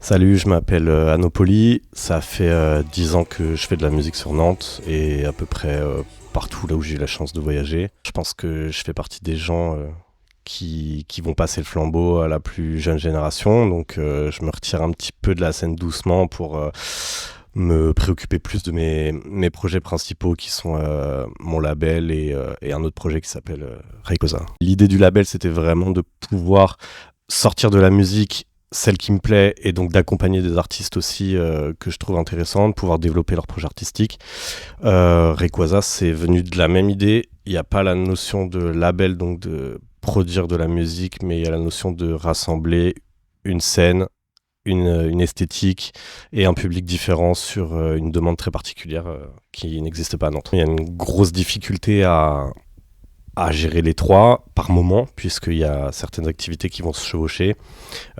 Salut, je m'appelle Anopoli. Ça fait 10 ans que je fais de la musique sur Nantes et à peu près partout là où j'ai eu la chance de voyager. Je pense que je fais partie des gens qui vont passer le flambeau à la plus jeune génération. Donc je me retire un petit peu de la scène doucement pour me préoccuper plus de mes projets principaux qui sont mon label et un autre projet qui s'appelle Raykosa. L'idée du label, c'était vraiment de pouvoir sortir de la musique celle qui me plaît et donc d'accompagner des artistes aussi que je trouve intéressantes, pouvoir développer leurs projets artistiques. Rayquaza, c'est venu de la même idée. Il n'y a pas la notion de label, donc de produire de la musique, mais il y a la notion de rassembler une scène, une esthétique et un public différent sur une demande très particulière qui n'existe pas à Nantes. Il y a une grosse difficulté à gérer les trois par moment, puisqu'il y a certaines activités qui vont se chevaucher.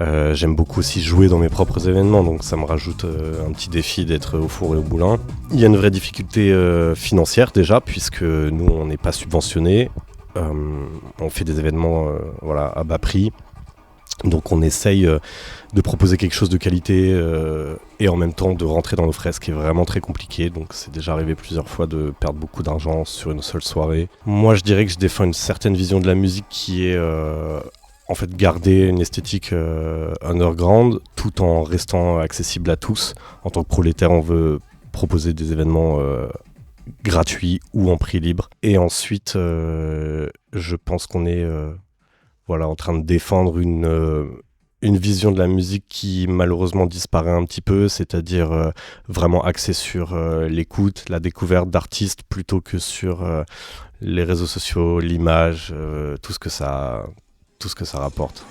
J'aime beaucoup aussi jouer dans mes propres événements, donc ça me rajoute un petit défi d'être au four et au moulin. Il y a une vraie difficulté financière déjà, puisque nous, on n'est pas subventionnés. On fait des événements à bas prix. Donc on essaye de proposer quelque chose de qualité et en même temps de rentrer dans nos frais, ce qui est vraiment très compliqué. Donc c'est déjà arrivé plusieurs fois de perdre beaucoup d'argent sur une seule soirée. Moi je dirais que je défends une certaine vision de la musique qui est en fait garder une esthétique underground tout en restant accessible à tous. En tant que prolétaire, on veut proposer des événements gratuits ou en prix libre. Et ensuite, je pense qu'on est en train de défendre une vision de la musique qui malheureusement disparaît un petit peu, c'est-à-dire vraiment axée sur l'écoute, la découverte d'artistes plutôt que sur les réseaux sociaux, l'image, tout ce que ça rapporte.